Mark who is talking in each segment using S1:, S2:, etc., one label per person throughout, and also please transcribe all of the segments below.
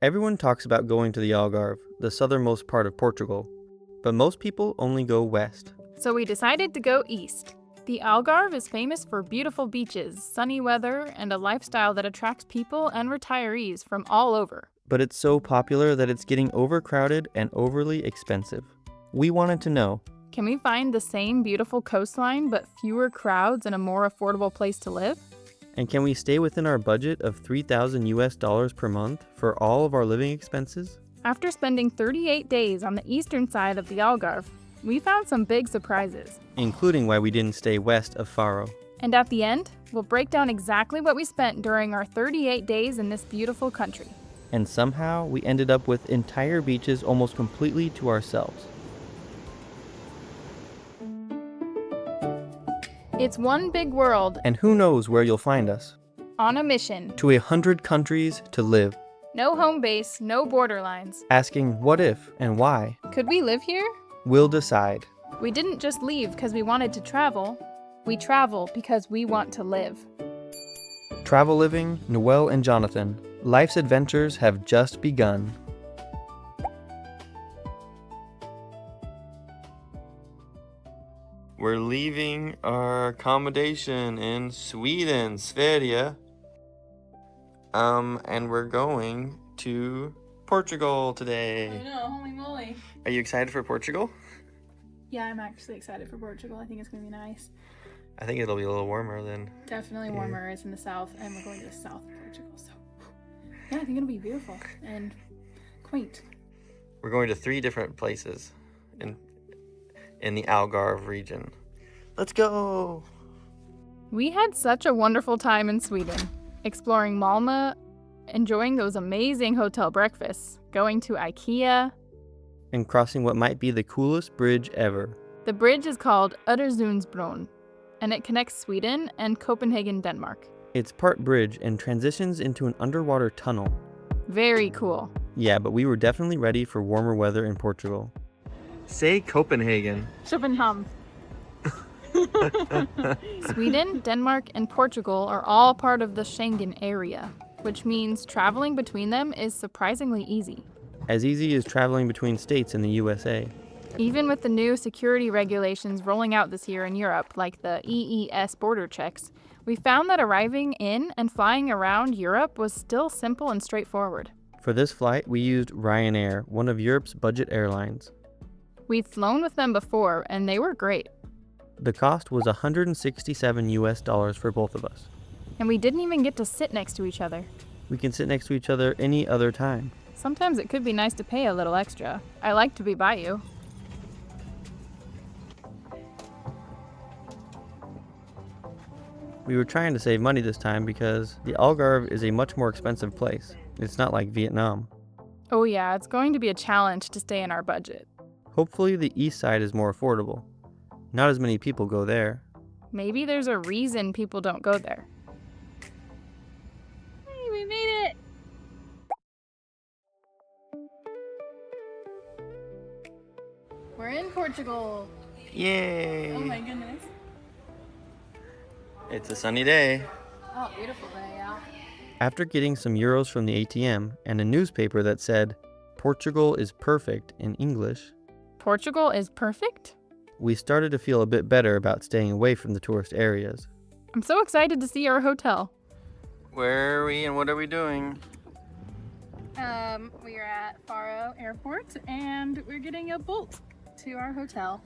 S1: Everyone talks about going to the Algarve, the southernmost part of Portugal, but most people only go west.
S2: So we decided to go east. The Algarve is famous for beautiful beaches, sunny weather, and a lifestyle that attracts people and retirees from all over.
S1: But it's so popular that it's getting overcrowded and overly expensive. We wanted to know,
S2: Can we find the same beautiful coastline but fewer crowds and a more affordable place to live?
S1: and can we stay within our budget of $3,000 per month for all of our living expenses?
S2: After spending 38 days on the eastern side of the Algarve, we found some big surprises.
S1: Including why we didn't stay west of Faro.
S2: And at the end, we'll break down exactly what we spent during our 38 days in this beautiful country.
S1: And somehow we ended up with entire beaches almost completely to ourselves.
S2: It's one big world
S1: And who knows where you'll find us?
S2: on a mission.
S1: To 100 countries to live,
S2: No home base, no borderlines.
S1: asking what if and why.
S2: Could we live here?
S1: We'll decide.
S2: We didn't just leave because we wanted to travel. We travel because we want to live.
S1: Travel Living, Noel and Jonathan. Life's adventures have just begun. We're leaving our accommodation in Sweden, Sverige. And we're going to Portugal today.
S2: I know, holy moly.
S1: Are you excited for Portugal?
S2: Yeah, I'm actually excited for Portugal. I think it's going to be nice.
S1: I think it'll be a little warmer than.
S2: Definitely warmer. It's in the south, and we're going to the south of Portugal. So, yeah, I think it'll be beautiful and quaint.
S1: We're going to 3 different places in the Algarve region. Let's go!
S2: We had such a wonderful time in Sweden, exploring Malmö, enjoying those amazing hotel breakfasts, going to IKEA.
S1: And crossing what might be the coolest bridge ever.
S2: The bridge is called Öresundsbron, and it connects Sweden and Copenhagen, Denmark.
S1: It's part bridge and transitions into an underwater tunnel.
S2: Very cool.
S1: Yeah, but we were definitely ready for warmer weather in Portugal. Say Copenhagen.
S2: Köpenhamn. Sweden, Denmark, and Portugal are all part of the Schengen area, which means traveling between them is surprisingly easy.
S1: As easy as traveling between states in the USA.
S2: Even with the new security regulations rolling out this year in Europe, like the EES border checks, we found that arriving in and flying around Europe was still simple and straightforward.
S1: For this flight, we used Ryanair, one of Europe's budget airlines.
S2: We'd flown with them before, and they were great.
S1: The cost was $167 for both of us.
S2: And we didn't even get to sit next to each other.
S1: We can sit next to each other any other time.
S2: Sometimes it could be nice to pay a little extra. I like to be by you.
S1: We were trying to save money this time because the Algarve is a much more expensive place. It's not like Vietnam.
S2: Oh yeah, it's going to be a challenge to stay in our budget.
S1: Hopefully the east side is more affordable. Not as many people go there.
S2: Maybe there's a reason people don't go there. Hey, we made it! We're in Portugal.
S1: Yay!
S2: Oh my goodness.
S1: It's a sunny day.
S2: Oh, beautiful day, yeah.
S1: After getting some euros from the ATM and a newspaper that said, Portugal is perfect in English,
S2: Portugal is perfect?
S1: we started to feel a bit better about staying away from the tourist areas.
S2: I'm so excited to see our hotel.
S1: Where are we and what are we doing?
S2: We are at Faro Airport and we're getting a Bolt to our hotel.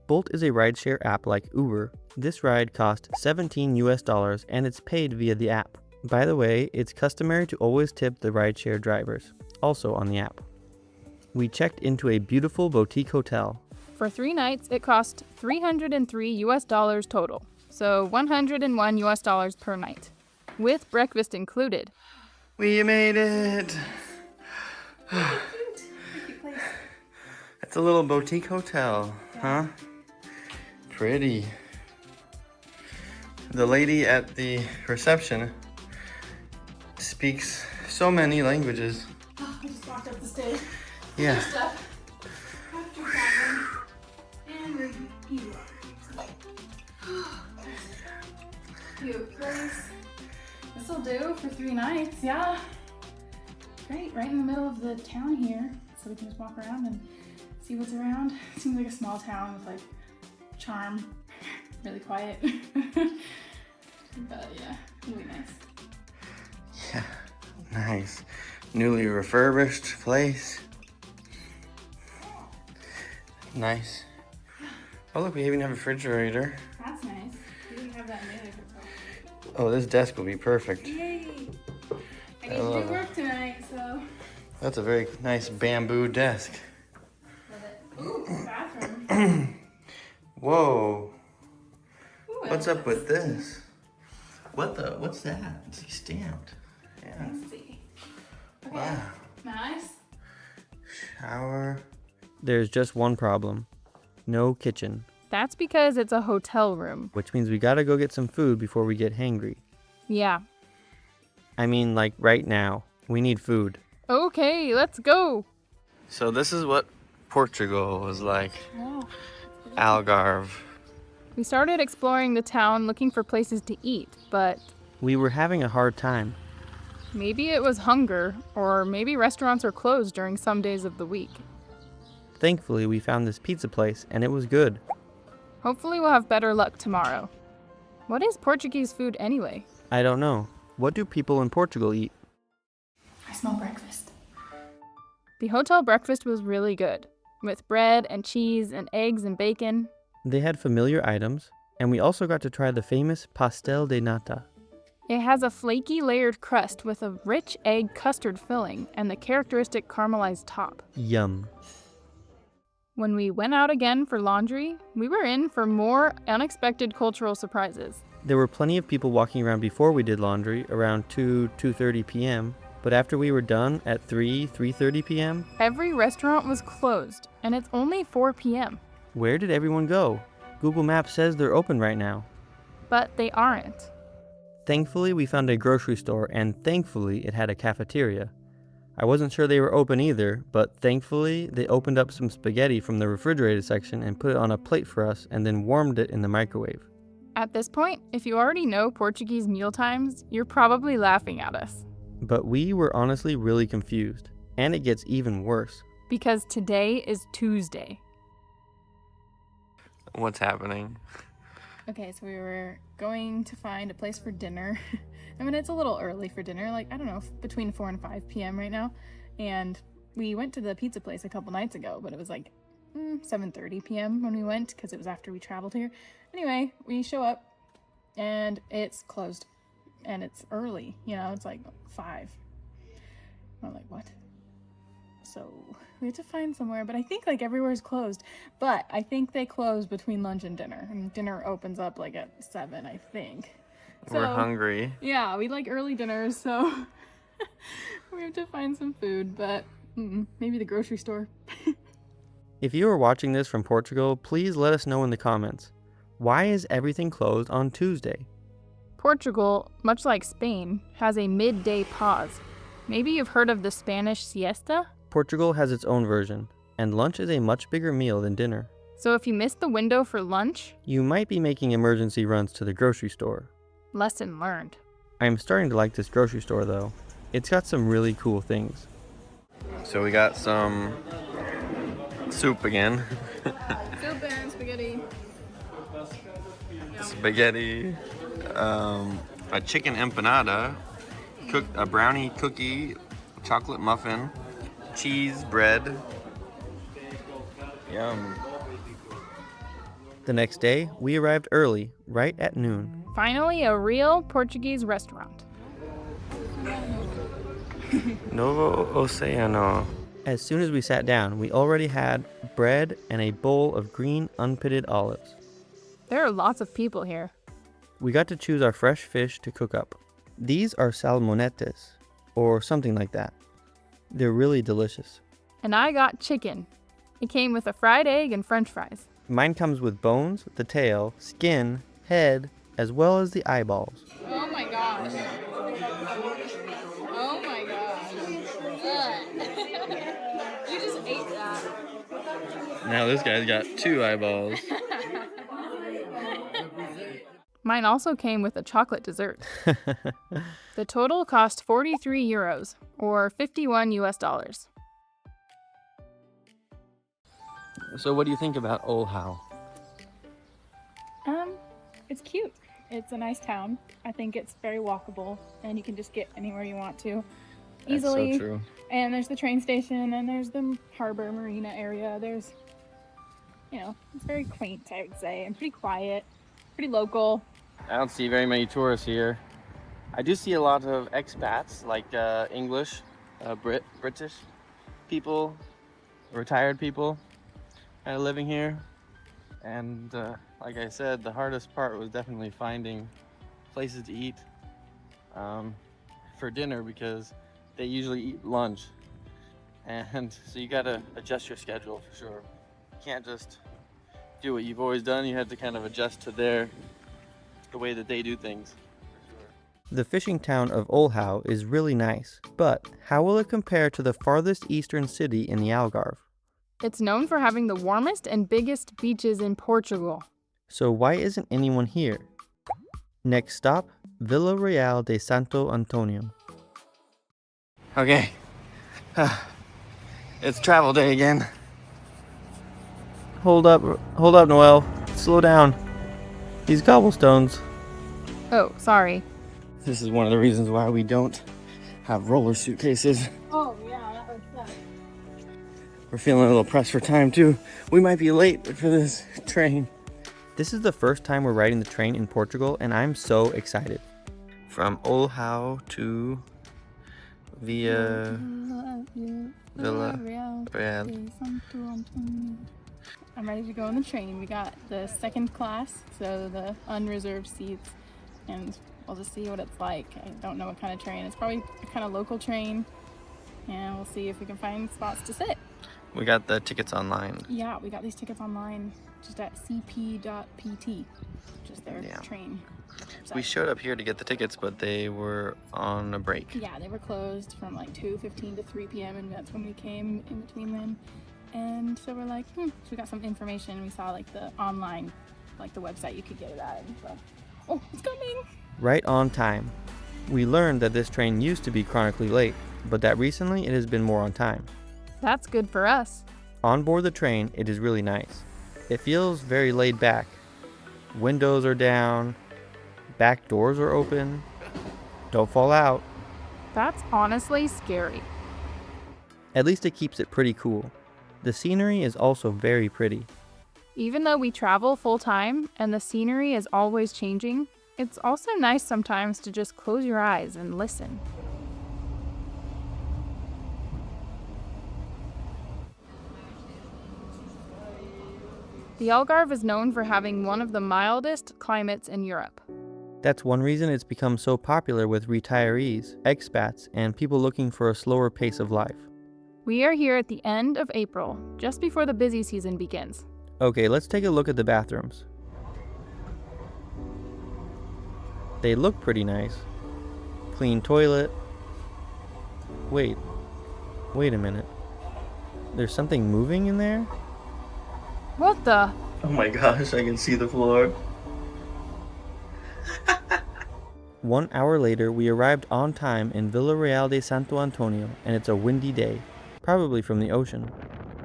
S1: Bolt is a rideshare app like Uber. This ride cost $17 and it's paid via the app. By the way, it's customary to always tip the rideshare drivers, also on the app. We checked into a beautiful boutique hotel.
S2: For 3 nights, it cost $303 total, so $101 per night, with breakfast included.
S1: We made it! It's a little boutique hotel, huh? Pretty. The lady at the reception speaks so many languages.
S2: Oh, I just walked up the stairs.
S1: Yeah.
S2: Cute place. This'll do for 3 nights, yeah. Great, right in the middle of the town here, so we can just walk around and see what's around. It seems like a small town with like charm, really quiet. But yeah, really nice.
S1: Yeah, nice. Newly refurbished place. Nice. Oh look, we even have a refrigerator.
S2: That's nice. We didn't have that in there before.
S1: Oh, this desk will be perfect.
S2: Yay! I need to do work tonight, so.
S1: That's a very nice bamboo desk.
S2: Ooh, bathroom.
S1: Whoa.
S2: Ooh,
S1: What's up with this? What's that? It's like stamped. Yeah.
S2: Fancy. Okay.
S1: Wow.
S2: Nice.
S1: Shower. There's just one problem. No kitchen.
S2: That's because it's a hotel room.
S1: Which means we gotta go get some food before we get hangry.
S2: Yeah.
S1: I mean, like right now. We need food.
S2: Okay, let's go.
S1: So this is what Portugal was like.
S2: Wow.
S1: Algarve.
S2: We started exploring the town looking for places to eat, but
S1: We were having a hard time.
S2: maybe it was hunger, or maybe restaurants are closed during some days of the week.
S1: Thankfully, we found this pizza place and it was good.
S2: Hopefully we'll have better luck tomorrow. What is Portuguese food anyway?
S1: I don't know. What do people in Portugal eat?
S2: I smell breakfast. The hotel breakfast was really good, with bread and cheese and eggs and bacon.
S1: They had familiar items, and we also got to try the famous pastel de nata.
S2: It has a flaky layered crust with a rich egg custard filling and the characteristic caramelized top.
S1: Yum.
S2: When we went out again for laundry, we were in for more unexpected cultural surprises.
S1: There were plenty of people walking around before we did laundry, around 2:30 p.m., but after we were done at 3:30 p.m.,
S2: Every restaurant was closed, and it's only 4 p.m.
S1: where did everyone go? Google Maps says they're open right now.
S2: But they aren't.
S1: Thankfully, we found a grocery store, and thankfully, it had a cafeteria. I wasn't sure they were open either, but thankfully, they opened up some spaghetti from the refrigerated section and put it on a plate for us and then warmed it in the microwave.
S2: At this point, if you already know Portuguese meal times, you're probably laughing at us.
S1: But we were honestly really confused, and it gets even worse.
S2: Because today is Tuesday.
S1: What's happening?
S2: Okay, so we were going to find a place for dinner. I mean, it's a little early for dinner, like, I don't know, between 4 and 5 p.m. right now. And we went to the pizza place a couple nights ago, but it was like 7:30 p.m. when we went, because it was after we traveled here. Anyway, we show up, and it's closed. And it's early, it's like 5. I'm like, what? So we have to find somewhere, but I think like everywhere's closed. But I think they close between lunch and dinner, and dinner opens up like at 7, I think. So,
S1: We're hungry.
S2: yeah, we like early dinners, so we have to find some food, but maybe the grocery store.
S1: If you are watching this from Portugal, please let us know in the comments. Why is everything closed on Tuesday?
S2: Portugal, much like Spain, has a midday pause. Maybe you've heard of the Spanish siesta?
S1: Portugal has its own version, and lunch is a much bigger meal than dinner.
S2: So if you missed the window for lunch,
S1: You might be making emergency runs to the grocery store.
S2: lesson learned.
S1: I'm starting to like this grocery store though. It's got some really cool things. So we got some soup again.
S2: Soup and spaghetti.
S1: Spaghetti, a chicken empanada, a brownie cookie, chocolate muffin, cheese, bread. Yum. The next day, we arrived early, right at noon.
S2: Finally, a real Portuguese restaurant.
S1: Novo Oceano. As soon as we sat down, we already had bread and a bowl of green unpitted olives.
S2: There are lots of people here.
S1: We got to choose our fresh fish to cook up. These are salmonettes, or something like that. They're really delicious.
S2: And I got chicken. It came with a fried egg and french fries.
S1: Mine comes with bones, the tail, skin, head, as well as the eyeballs.
S2: Oh my gosh. Oh my gosh. You just ate that.
S1: Now this guy's got 2 eyeballs.
S2: Mine also came with a chocolate dessert. The total cost 43 euros, or 51 US dollars.
S1: So what do you think about Olhau?
S2: It's cute. It's a nice town. I think it's very walkable, and you can just get anywhere you want to easily.
S1: That's so true.
S2: And there's the train station, and there's the harbor marina area. There's, it's very quaint, I would say, and pretty quiet, pretty local.
S1: I don't see very many tourists here. I do see a lot of expats, like English, British people, retired people kind of living here. And like I said, the hardest part was definitely finding places to eat for dinner, because they usually eat lunch. And so you gotta adjust your schedule for sure. You can't just do what you've always done. You have to kind of adjust to the way that they do things. The fishing town of Olhau is really nice, but how will it compare to the farthest eastern city in the Algarve?
S2: It's known for having the warmest and biggest beaches in Portugal.
S1: So why isn't anyone here? Next stop, Vila Real de Santo Antonio. Okay, it's travel day again. Hold up, Noel. Slow down. These cobblestones.
S2: Oh, sorry.
S1: This is one of the reasons why we don't have roller suitcases.
S2: Oh, yeah, that was that.
S1: We're feeling a little pressed for time too. We might be late for this train. This is the first time we're riding the train in Portugal, and I'm so excited. From Olhau to Vila Real.
S2: I'm ready to go on the train. We got the second class, so the unreserved seats, and we'll just see what it's like. I don't know what kind of train. It's probably a kind of local train, and we'll see if we can find spots to sit.
S1: We got the tickets online.
S2: Yeah, we got these tickets online just at cp.pt, which is their train website.
S1: We showed up here to get the tickets, but they were on a break.
S2: Yeah, they were closed from like 2:15 to 3 p.m. and that's when we came in between them. And so we're like, so we got some information. We saw like the online, like the website you could get it at. And so, oh, it's coming!
S1: Right on time. We learned that this train used to be chronically late, but that recently it has been more on time.
S2: That's good for us.
S1: On board the train, it is really nice. It feels very laid back. Windows are down, back doors are open. Don't fall out.
S2: That's honestly scary.
S1: At least it keeps it pretty cool. The scenery is also very pretty.
S2: Even though we travel full time and the scenery is always changing, it's also nice sometimes to just close your eyes and listen. The Algarve is known for having one of the mildest climates in Europe.
S1: That's one reason it's become so popular with retirees, expats, and people looking for a slower pace of life.
S2: We are here at the end of April, just before the busy season begins.
S1: Okay, let's take a look at the bathrooms. They look pretty nice. Clean toilet. Wait a minute. There's something moving in there?
S2: What the?
S1: Oh my gosh, I can see the floor. 1 hour later, we arrived on time in Vila Real de Santo Antonio, and it's a windy day, probably from the ocean.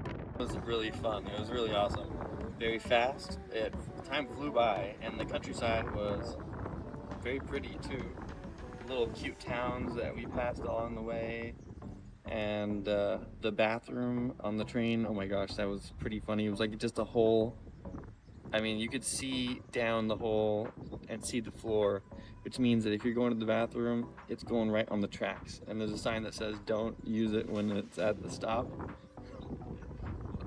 S1: It was really fun. It was really awesome. Very fast. Time flew by, and the countryside was very pretty too. Little cute towns that we passed along the way, and the bathroom on the train. Oh my gosh, that was pretty funny. It was like just a hole. I mean, you could see down the hole and see the floor, which means that if you're going to the bathroom, it's going right on the tracks. And there's a sign that says, don't use it when it's at the stop.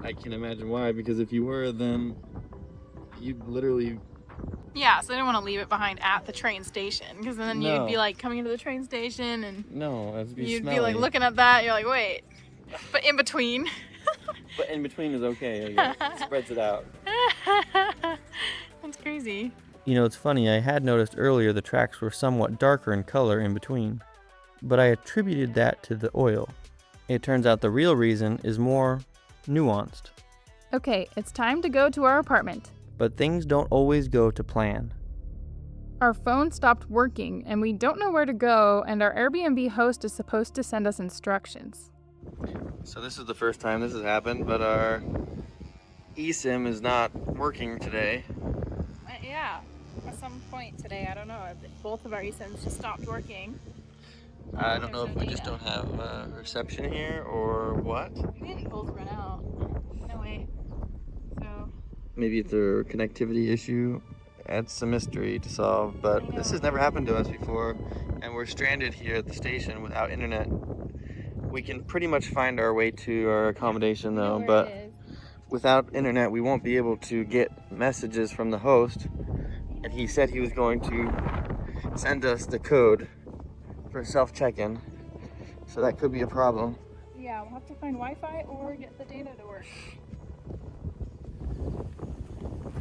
S1: I can imagine why, because if you were, then you'd literally...
S2: Yeah, so I didn't want to leave it behind at the train station, because then you'd be like coming into the train station and
S1: it'd be
S2: you'd
S1: smelly.
S2: be like looking at that, you're like, wait. But in between.
S1: But in between is okay, I guess. It spreads it out.
S2: That's crazy.
S1: You know, it's funny, I had noticed earlier the tracks were somewhat darker in color in between, but I attributed that to the oil. It turns out the real reason is more nuanced.
S2: Okay, it's time to go to our apartment.
S1: But things don't always go to plan.
S2: Our phone stopped working and we don't know where to go, and our Airbnb host is supposed to send us instructions.
S1: So this is the first time this has happened, but our eSIM is not working today.
S2: Yeah, at some point today, I don't know, both of our eSIMs just stopped working.
S1: I don't know if we just don't have reception here or what.
S2: We didn't both run out. No way. So
S1: Maybe it's a connectivity issue. That's a mystery to solve, but this has never happened to us before, and we're stranded here at the station without internet. We can pretty much find our way to our accommodation though, but without internet we won't be able to get messages from the host, and he said he was going to send us the code for self-check-in, so that could be a problem.
S2: yeah, we'll have to find Wi-Fi or get the data to work.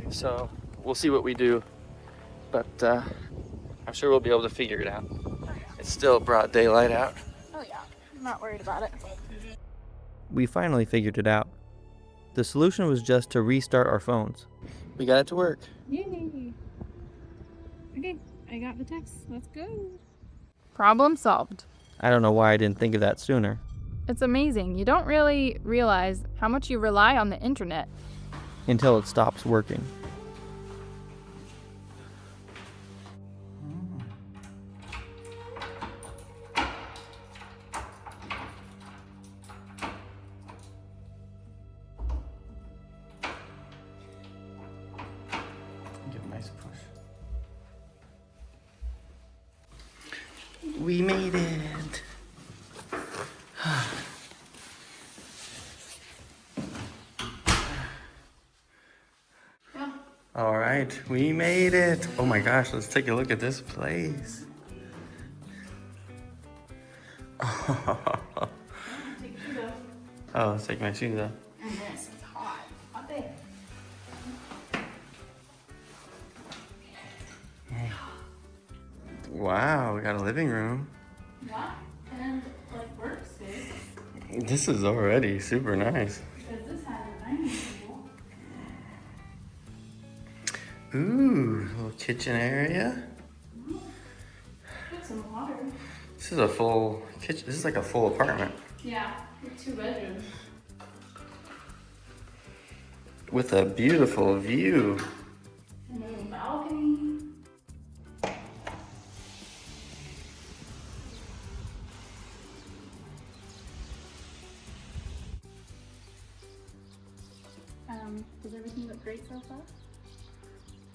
S1: So we'll see what we do, but I'm sure we'll be able to figure it out. It's still broad daylight out.
S2: Oh yeah, I'm not worried about it.
S1: We finally figured it out. The solution was just to restart our phones. We got it to work.
S2: Yay! Okay, I got the text. Let's go. Problem solved.
S1: I don't know why I didn't think of that sooner.
S2: It's amazing. You don't really realize how much you rely on the internet.
S1: Until it stops working. Give a nice push. We made it. All right, we made it. Oh my gosh, let's take a look at this place. Oh, let's take my shoes off.
S2: And this, it's hot. Hot day.
S1: Wow, we got a living room.
S2: Yeah, and like workspace.
S1: This is already super nice.
S2: Because this has a dining table.
S1: Ooh, little kitchen area.
S2: Put some water.
S1: This is a full kitchen. This is like a full apartment.
S2: Yeah, with 2 bedrooms.
S1: With a beautiful view.
S2: And a little balcony. Does everything look great so far?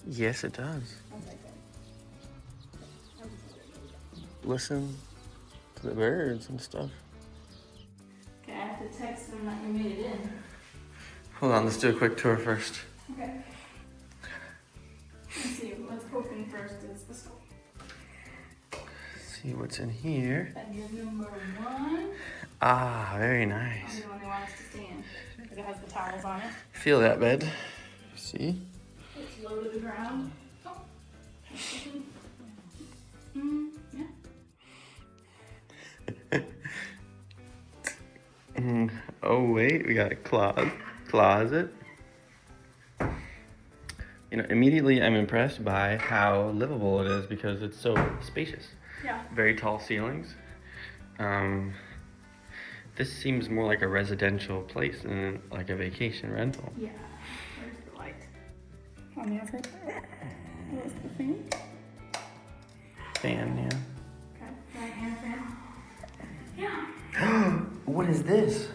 S1: Yes, it does.
S2: Okay, good.
S1: Listen to the birds and stuff.
S2: Okay, I have to text them that you made it in.
S1: Hold on, let's do a quick tour first.
S2: Okay. Let's see, what's open first is this one.
S1: See what's in here.
S2: Bedroom number 1.
S1: Ah, very
S2: That's
S1: nice.
S2: the one they want us to stay in. Because it has the towels on it.
S1: Feel that bed. See?
S2: It's low to the ground. Oh. Yeah.
S1: Oh wait, we got a closet. You know, immediately I'm impressed by how livable it is because it's so spacious.
S2: Yeah.
S1: Very tall ceilings. This seems more like a residential place than like a vacation rental.
S2: Yeah. Where's the light? On the outside. What's the thing?
S1: Fan,
S2: Okay. Right hand fan. Yeah.
S1: yeah. What is this?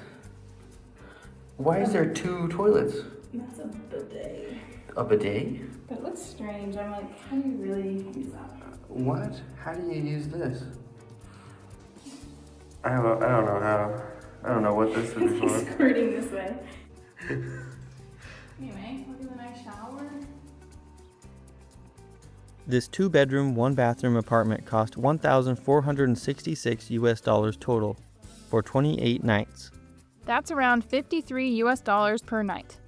S1: Why is there 2 toilets?
S2: That's a bidet.
S1: A bidet?
S2: But it looks strange. I'm like, how do you really use that?
S1: What? How do you use this? I don't know how. I don't know what this is
S2: It's
S1: for.
S2: like squirting this way. Anyway, look at the nice shower.
S1: This 2-bedroom, 1-bathroom apartment cost $1,466 US total for 28 nights.
S2: That's around $53 per night.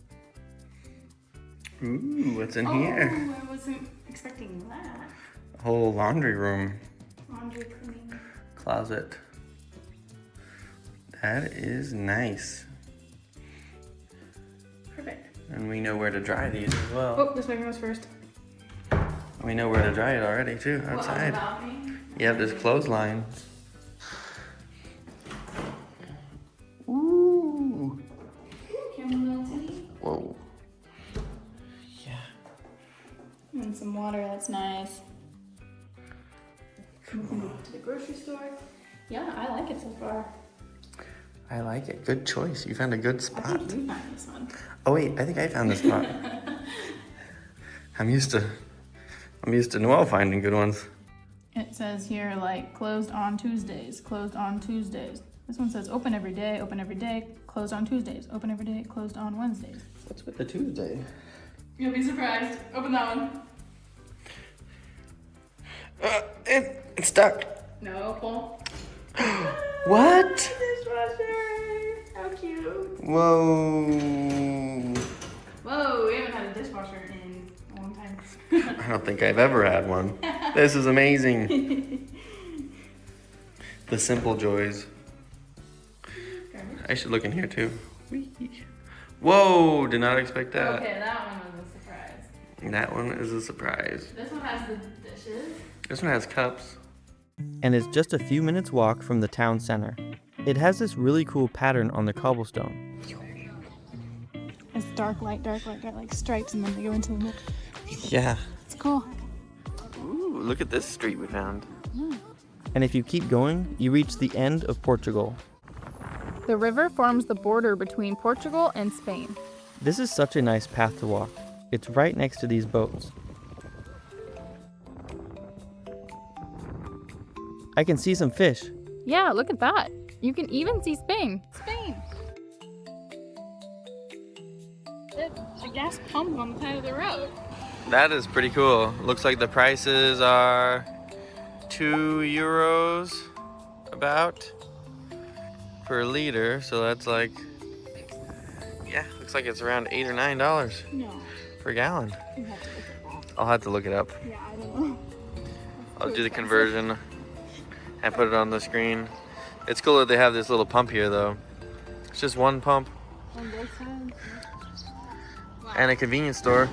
S1: Ooh, what's in here?
S2: I wasn't expecting that.
S1: A whole laundry room.
S2: Laundry cleaning.
S1: Closet. That is nice.
S2: Perfect.
S1: And we know where to dry these as well.
S2: Oh, this way goes first.
S1: We know where to dry it already too, outside. Yeah, there's clotheslines. Ooh. Whoa. Yeah.
S2: And some water, that's nice. We can go to the grocery store. Yeah, I like it so far.
S1: I like it. Good choice. You found a good
S2: I
S1: spot.
S2: think you found this one.
S1: Oh wait, I think I found the spot. I'm used to Noelle finding good ones.
S2: It says here like closed on Tuesdays, closed on Tuesdays. This one says open every day, closed on Tuesdays, open every day, closed on Wednesdays.
S1: What's with the Tuesday?
S2: You'll be surprised. Open that one.
S1: It's stuck.
S2: No, pull.
S1: What?
S2: Dishwasher. How cute.
S1: Whoa.
S2: Whoa, we haven't had a dishwasher in a long time.
S1: I don't think I've ever had one. This is amazing. The simple joys. I should look in here too. Whee. Whoa, did not expect that.
S2: Okay, that one was a surprise.
S1: That one is a surprise.
S2: This one has the dishes.
S1: This one has cups. And it's just a few minutes walk from the town center. It has this really cool pattern on the cobblestone.
S2: It's dark light, got like stripes and then they go into the middle.
S1: Yeah.
S2: It's cool.
S1: Ooh, look at this street we found. And if you keep going, you reach the end of Portugal.
S2: The river forms the border between Portugal and Spain.
S1: This is such a nice path to walk. It's right next to these boats. I can see some fish.
S2: Yeah, look at that. You can even see Spain. It's a gas pump on the side of the road.
S1: That is pretty cool. Looks like the prices are €2 about per liter. So that's like, yeah, looks like it's around $8 or $9
S2: No,
S1: per gallon.
S2: you have to look at that.
S1: I'll have to look it up.
S2: Yeah, I don't know.
S1: I'll do the conversion and put it on the screen. It's cool that they have this little pump here though. It's just one pump
S2: On both sides. Wow.
S1: and a convenience store.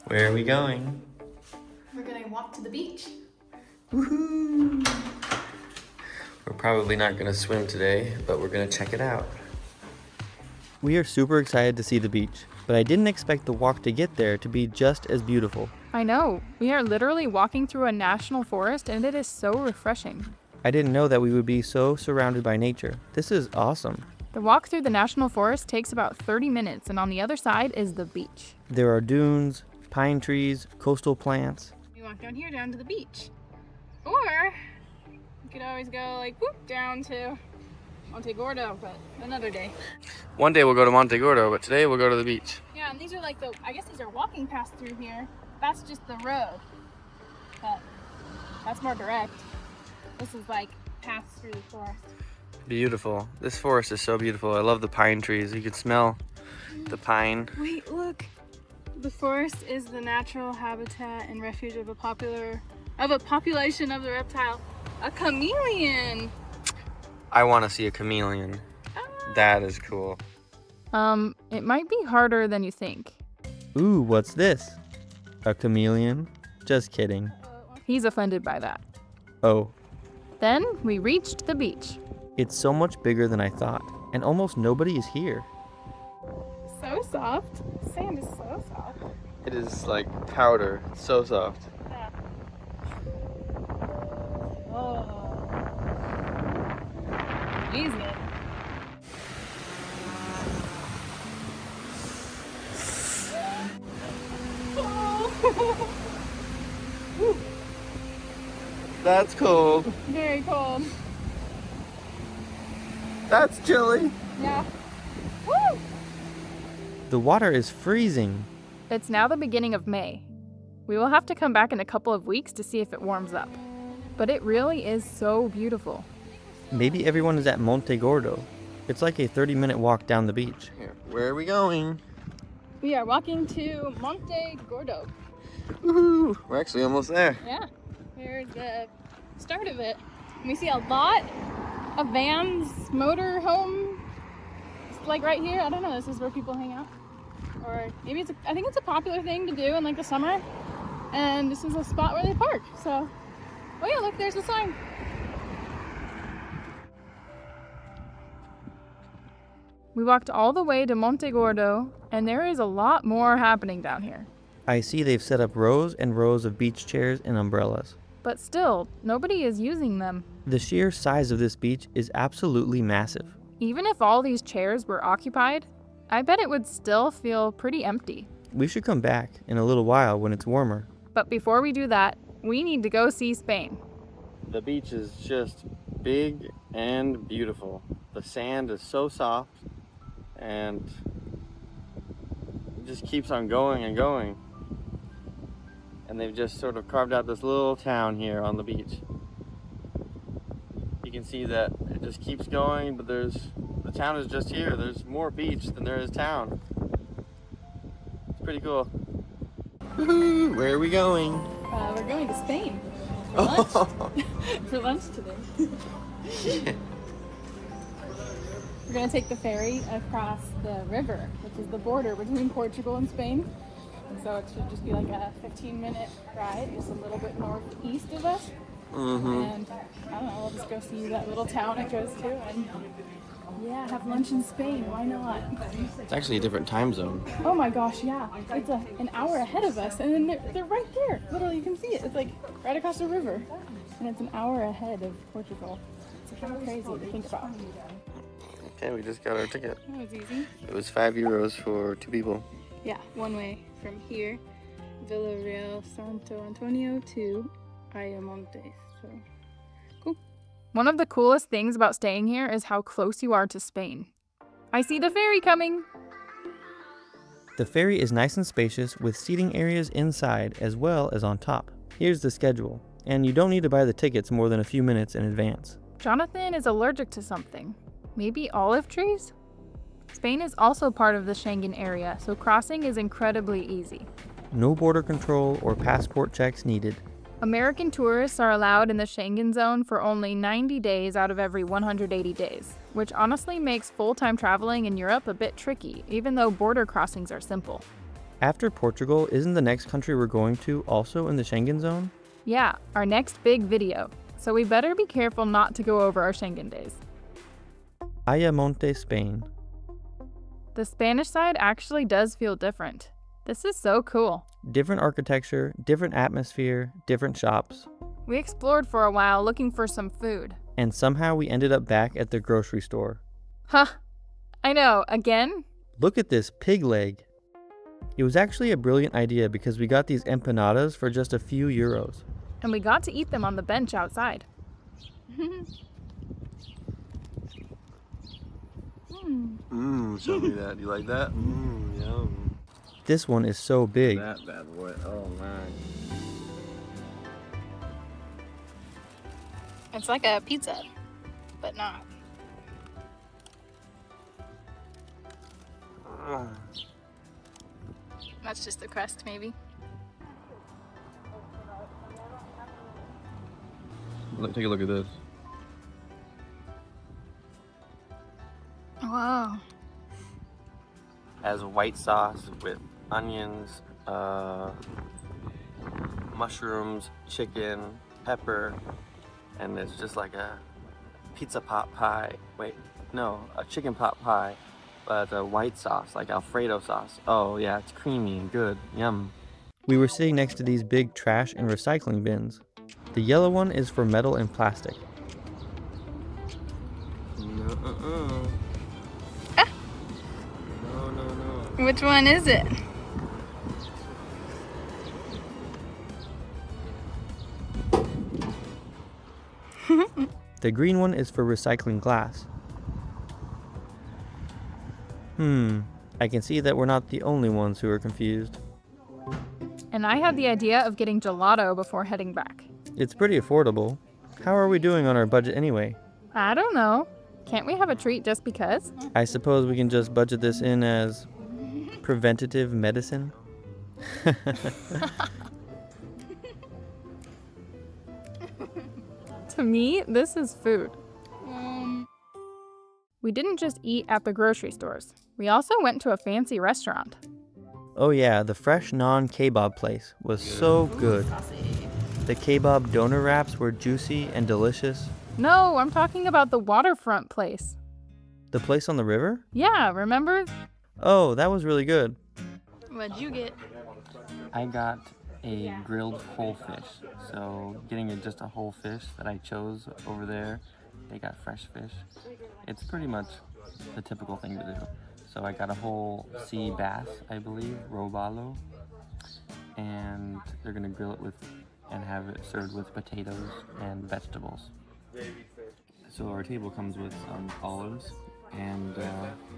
S1: Where are we going?
S2: We're gonna walk to the beach.
S1: Woohoo! We're probably not gonna swim today, but we're gonna check it out. We are super excited to see the beach, but I didn't expect the walk to get there to be just as beautiful.
S2: I know. We are literally walking through a national forest and it is so refreshing.
S1: I didn't know that we would be so surrounded by nature. This is awesome.
S2: The walk through the national forest takes about 30 minutes and on the other side is the beach.
S1: There are dunes, pine trees, coastal plants.
S2: We walk down here down to the beach. Or you could always go like whoop down to Monte Gordo, but another day.
S1: One day we'll go to Monte Gordo, but today we'll go to the beach.
S2: Yeah, and these are like I guess these are walking paths through here. That's just the road. But that's more direct. This is like paths through the forest.
S1: Beautiful. This forest is so beautiful. I love the pine trees. You could smell the pine.
S2: Wait, look. The forest is the natural habitat and refuge of a population of the reptile, a chameleon.
S1: I want to see a chameleon. That is cool.
S2: It might be harder than you think.
S1: Ooh, what's this? A chameleon? Just kidding.
S2: He's offended by that.
S1: Oh,
S2: Then we reached the beach.
S1: it's so much bigger than I thought, and almost nobody is here.
S2: So soft. Sand is so soft.
S1: It is like powder. It's so soft.
S2: Yeah. Oh. Easy.
S1: That's cold.
S2: Very cold.
S1: That's chilly.
S2: Yeah. Woo!
S1: The water is freezing.
S2: It's now the beginning of May. We will have to come back in a couple of weeks to see if it warms up. But it really is so beautiful.
S1: Maybe everyone is at Monte Gordo. It's like a 30-minute walk down the beach. Here, where are we going?
S2: We are walking to Monte Gordo.
S1: Woohoo! We're actually almost there.
S2: Yeah. Here's the start of it. We see a lot of vans, motor home. It's like right here. I don't know. This is where people hang out. Or maybe I think it's a popular thing to do in like the summer. And this is a spot where they park. So, oh yeah, look, there's the sign. We walked all the way to Monte Gordo, and there is a lot more happening down here.
S1: I see they've set up rows and rows of beach chairs and umbrellas.
S2: But still, nobody is using them.
S1: The sheer size of this beach is absolutely massive.
S2: Even if all these chairs were occupied, I bet it would still feel pretty empty.
S1: We should come back in a little while when it's warmer.
S2: But before we do that, we need to go see Spain.
S1: The beach is just big and beautiful. The sand is so soft and it just keeps on going and going. And they've just sort of carved out this little town here on the beach. You can see that it just keeps going, but the town is just here. There's more beach than there is town. It's pretty cool. Woohoo! Where are we going?
S2: We're going to Spain for lunch. For lunch today. We're going to take the ferry across the river, which is the border between Portugal and Spain. And so it should just be like a 15-minute ride, just a little bit northeast of us. And I don't know, we'll just go see that little town it goes to and yeah, have lunch in Spain. Why not?
S1: It's actually a different time zone.
S2: Oh my gosh, yeah. It's an hour ahead of us, and then they're right there. Literally, you can see it. It's like right across the river, and it's an hour ahead of Portugal. It's kind of crazy to think about.
S1: Okay, we just got our ticket.
S2: That was easy.
S1: It was €5 for 2 people.
S2: Yeah, one way from here, Villarreal Santo Antonio to Ayamonte. So, cool. One of the coolest things about staying here is how close you are to Spain. I see the ferry coming!
S1: The ferry is nice and spacious with seating areas inside as well as on top. Here's the schedule, and you don't need to buy the tickets more than a few minutes in advance.
S2: Jonathan is allergic to something. Maybe olive trees? Spain is also part of the Schengen area, so crossing is incredibly easy.
S1: No border control or passport checks needed.
S2: American tourists are allowed in the Schengen zone for only 90 days out of every 180 days, which honestly makes full-time traveling in Europe a bit tricky, even though border crossings are simple.
S1: After Portugal, isn't the next country we're going to also in the Schengen zone?
S2: Yeah, our next big video, so we better be careful not to go over our Schengen days.
S1: Ayamonte, Spain.
S2: The Spanish side actually does feel different. This is so cool.
S1: Different architecture, different atmosphere, different shops.
S2: We explored for a while looking for some food.
S1: And somehow we ended up back at the grocery store.
S2: Huh. I know, again?
S1: Look at this pig leg. It was actually a brilliant idea because we got these empanadas for just a few euros.
S2: And we got to eat them on the bench outside.
S1: Show me that. You like that? Yum. This one is so big.
S3: That bad boy. Oh man.
S2: It's like a pizza, but not. That's just the crust, maybe.
S3: Take a look at this.
S2: Wow.
S1: Has white sauce with onions, mushrooms, chicken, pepper, and it's just like a pizza pot pie. Wait, no, a chicken pot pie, but a white sauce, like Alfredo sauce. Oh yeah, it's creamy and good. Yum. We were sitting next to these big trash and recycling bins. The yellow one is for metal and plastic. No,
S2: Which one is it?
S1: The green one is for recycling glass. I can see that we're not the only ones who are confused.
S2: And I had the idea of getting gelato before heading back.
S1: It's pretty affordable. How are we doing on our budget anyway?
S2: I don't know. Can't we have a treat just because?
S1: I suppose we can just budget this in as preventative medicine.
S2: To me, this is food. We didn't just eat at the grocery stores. We also went to a fancy restaurant.
S1: Oh yeah, the fresh non-kebab place was so good. The kebab doner wraps were juicy and delicious.
S2: No, I'm talking about the waterfront place.
S1: The place on the river?
S2: Yeah, remember?
S1: Oh, that was really good.
S2: What'd you get?
S1: I got a grilled whole fish. So getting just a whole fish that I chose over there, they got fresh fish. It's pretty much the typical thing to do. So I got a whole sea bass, I believe, robalo, and they're gonna grill it with and have it served with potatoes and vegetables. So our table comes with some olives, and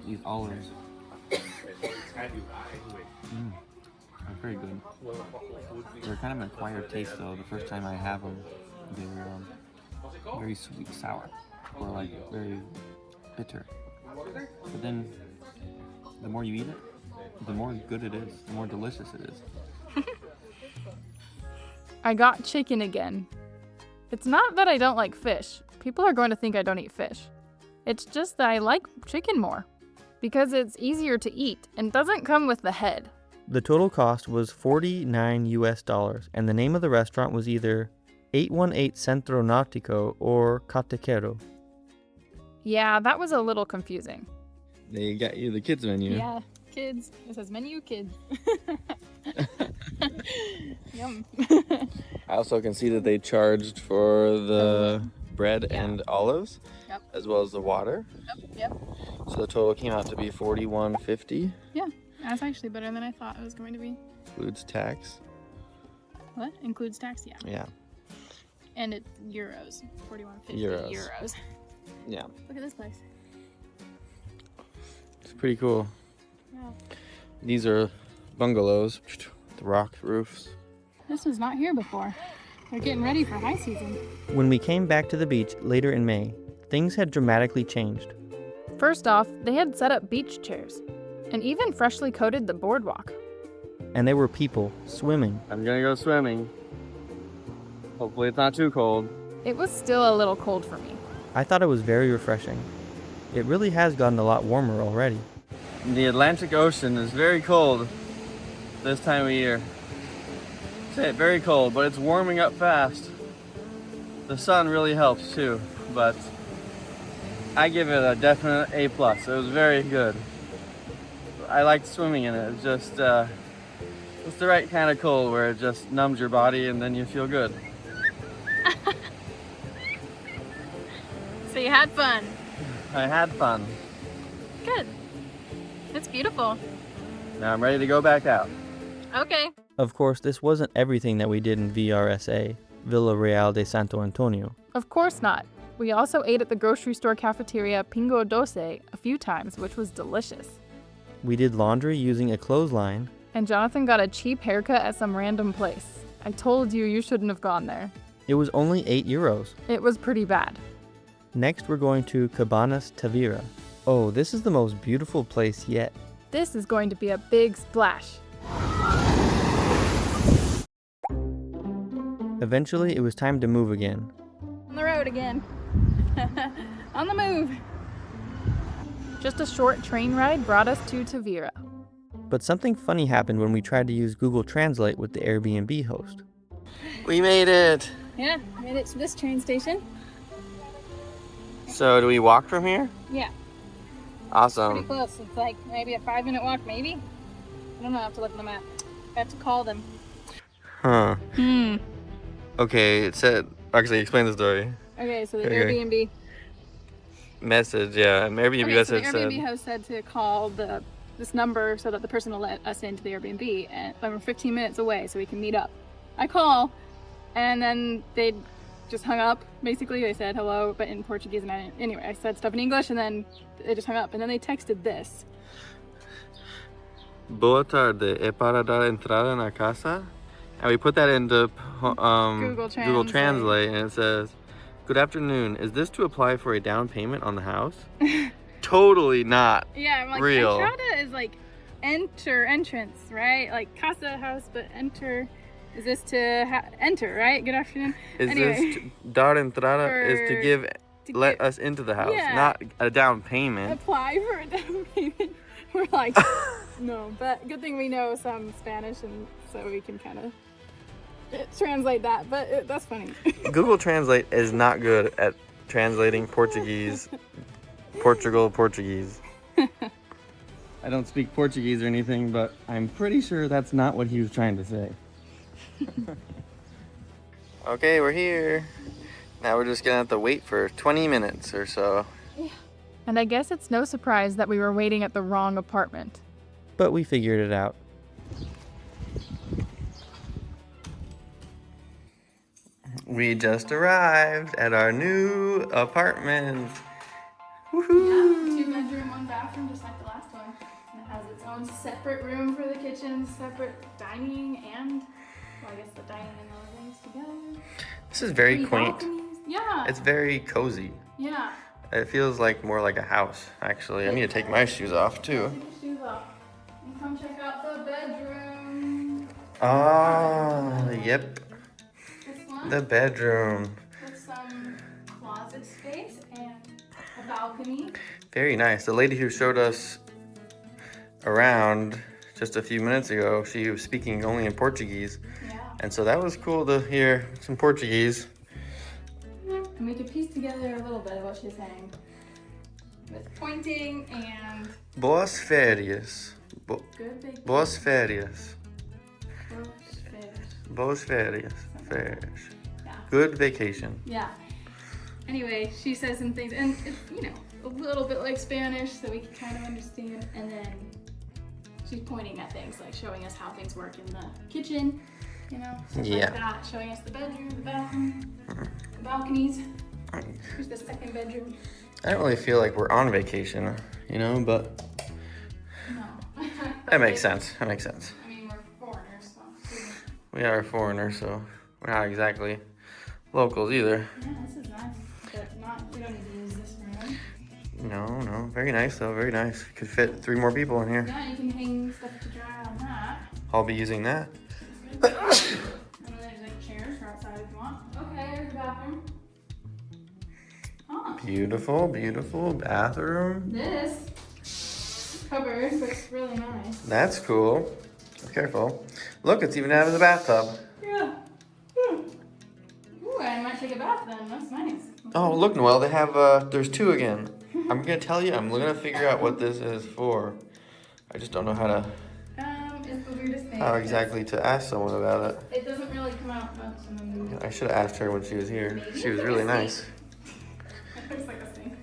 S1: these olives are very good. They're kind of an acquired taste though. The first time I have them, they're very sweet, sour, or like very bitter. But then the more you eat it, the more good it is, the more delicious it is.
S2: I got chicken again. It's not that I don't like fish. People are going to think I don't eat fish. It's just that I like chicken more because it's easier to eat and doesn't come with the head.
S1: The total cost was $49 and the name of the restaurant was either 818 Centro Nautico or Catequero.
S2: Yeah, that was a little confusing.
S3: They got you the kids menu.
S2: Yeah, kids. It says menu kids. Yum.
S3: I also can see that they charged for the bread and olives,
S2: Yep.
S3: as well as the water.
S2: Yep.
S3: So the total came out to be $41.50.
S2: Yeah, that's actually better than I thought it was going to be.
S3: Includes tax.
S2: What? Includes tax? Yeah.
S3: Yeah.
S2: And it's euros. 41.50
S3: Euros.
S2: euros.
S3: Yeah.
S2: Look at this place.
S3: It's pretty cool.
S2: Yeah.
S3: These are bungalows, the rock roofs.
S2: This was not here before. They're getting ready for high season.
S1: When we came back to the beach later in May, things had dramatically changed.
S2: First off, they had set up beach chairs and even freshly coated the boardwalk.
S1: And there were people swimming.
S3: I'm gonna go swimming. Hopefully it's not too cold.
S2: It was still a little cold for me.
S1: I thought it was very refreshing. It really has gotten a lot warmer already.
S3: The Atlantic Ocean is very cold this time of year. Say it, very cold, but it's warming up fast. The sun really helps too, but I give it a definite A+. It was very good. I liked swimming in it. It's just it's the right kind of cold where it just numbs your body and then you feel good.
S2: So you had fun.
S3: I had fun.
S2: Good. It's beautiful.
S3: Now I'm ready to go back out.
S2: Okay.
S1: Of course, this wasn't everything that we did in VRSA, Villa Real de Santo Antonio.
S2: Of course not. We also ate at the grocery store cafeteria Pingo Doce a few times, which was delicious.
S1: We did laundry using a clothesline.
S2: And Jonathan got a cheap haircut at some random place. I told you you shouldn't have gone there.
S1: It was only €8.
S2: It was pretty bad.
S1: Next, we're going to Cabanas Tavira. Oh, this is the most beautiful place yet.
S2: This is going to be a big splash.
S1: Eventually, it was time to move again.
S2: On the road again. On the move. Just a short train ride brought us to Tavira.
S1: But something funny happened when we tried to use Google Translate with the Airbnb host.
S3: We made it!
S2: Yeah, made it to this train station.
S3: So do we walk from here?
S2: Yeah, pretty
S3: Awesome.
S2: close. It's like maybe a 5-minute walk, maybe? I don't know, I have to look at the map. I have to call them.
S3: Huh.
S2: Hmm.
S3: Okay, it said, actually explain the story.
S2: Okay, so the
S3: Okay.
S2: Airbnb.
S3: Message, yeah. Airbnb
S2: Okay, so the
S3: message
S2: Airbnb
S3: said,
S2: host said to call this number so that the person will let us into the Airbnb, and we're 15 minutes away, so we can meet up. I call, and then they just hung up. Basically, they said hello, but in Portuguese, and anyway, I said stuff in English, and then they just hung up, and then they texted this.
S3: Boa tarde, é para dar entrada na casa? And we put that into
S2: Google
S3: Google
S2: Translate.
S3: Translate, and it says, good afternoon, is this to apply for a down payment on the house? Totally not.
S2: Yeah, I'm like,
S3: Real.
S2: entrada is like entrance, right? Like casa, house, but enter. Is this to enter, right? Good afternoon.
S3: Is
S2: Anyway.
S3: this dar entrada is to
S2: For-
S3: give
S2: To
S3: let
S2: get-
S3: us into the house,
S2: Yeah.
S3: not a down payment.
S2: apply for a down payment. We're like, No, but good thing we know some Spanish, and so we can kind of translate that. But that's funny.
S1: Google Translate is not good at translating Portuguese, Portuguese. I don't speak Portuguese or anything, but I'm pretty sure that's not what he was trying to say. Okay, we're here. Now we're just gonna have to wait for 20 minutes or so.
S2: And I guess it's no surprise that we were waiting at the wrong apartment.
S1: But we figured it out. We just arrived at our new apartment. Woohoo!
S2: 2-bedroom, 1 bathroom, just like the last one. And it has its own separate room for the kitchen, separate dining, and well, I guess the dining and the living together.
S1: This is very
S2: 3
S1: quaint.
S2: balconies. Yeah.
S1: It's very cozy.
S2: Yeah.
S1: It feels like more like a house, actually. I need to take my shoes off too.
S2: Take your shoes off. And come check out the bedroom.
S1: Oh, yep.
S2: This one
S1: The bedroom.
S2: with some closet space and a balcony.
S1: Very nice. The lady who showed us around just a few minutes ago, she was speaking only in Portuguese.
S2: Yeah.
S1: And so that was cool to hear some Portuguese.
S2: And we could piece together a little bit of what she's saying. With pointing and
S1: Boas férias.
S2: good big
S1: Boas férias.
S2: fish.
S1: Boas férias. Férias.
S2: Yeah.
S1: Good vacation.
S2: Yeah. Anyway, she says some things, and it's, you know, a little bit like Spanish, so we can kind of understand. And then she's pointing at things, like showing us how things work in the kitchen, you know, stuff
S1: Yeah.
S2: like that. Showing us the bedroom, the bathroom, the balconies. Here's the second bedroom.
S1: I don't really feel like we're on vacation, you know, but
S2: No.
S1: that makes sense. That makes sense.
S2: I mean, we're foreigners, so.
S1: We are foreigners, so we're not exactly locals either.
S2: Yeah, this is nice, but we don't need to use this room.
S1: No. Very nice, though. Very nice. Could fit 3 more people in here.
S2: Yeah, you can hang stuff to dry on that.
S1: I'll be using that.
S2: And then there's like chairs for outside if you want. Okay, here's the bathroom. Huh.
S1: Beautiful, beautiful bathroom.
S2: This cupboard looks really nice.
S1: That's cool. Be careful. Look, it's even out of the bathtub.
S2: Yeah. Ooh, I might take a bath then. That's nice.
S1: Oh, look, Noelle, they have, there's 2 again. I'm gonna tell you, I'm gonna figure out what this is for. I just don't know
S2: It's the weirdest thing.
S1: how exactly to ask someone about it.
S2: It doesn't really come out much in the movie.
S1: I should have asked her when she was here.
S2: Maybe
S1: She was
S2: it's
S1: really
S2: like a
S1: nice.
S2: It looks like a sink.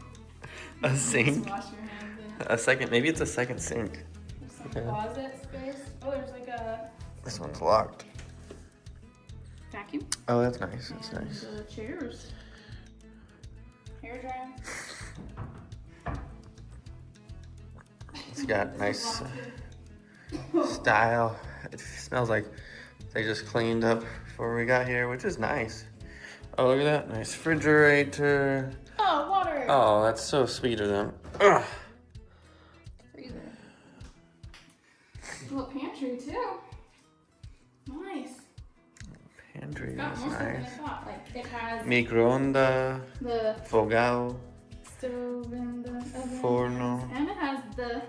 S1: A
S2: Just
S1: sink?
S2: wash your hands in.
S1: A second, maybe it's a second sink.
S2: There's some
S1: Okay.
S2: closet space. Oh, there's like a
S1: This one's locked.
S2: vacuum.
S1: Oh, that's nice. That's
S2: and
S1: nice.
S2: chairs. Hair dryer.
S1: It's got nice style. It smells like they just cleaned up before we got here, which is nice. Oh, look at that. Nice refrigerator.
S2: Oh, water.
S1: Oh, that's so sweet of them. Ugh.
S2: Freezer. Little pantry too. Nice.
S1: Pantry
S2: Got
S1: is
S2: more stuff than I
S1: nice.
S2: thought. Like it has
S1: Microondas,
S2: the
S1: fogão,
S2: stove and the oven.
S1: forno,
S2: And it has the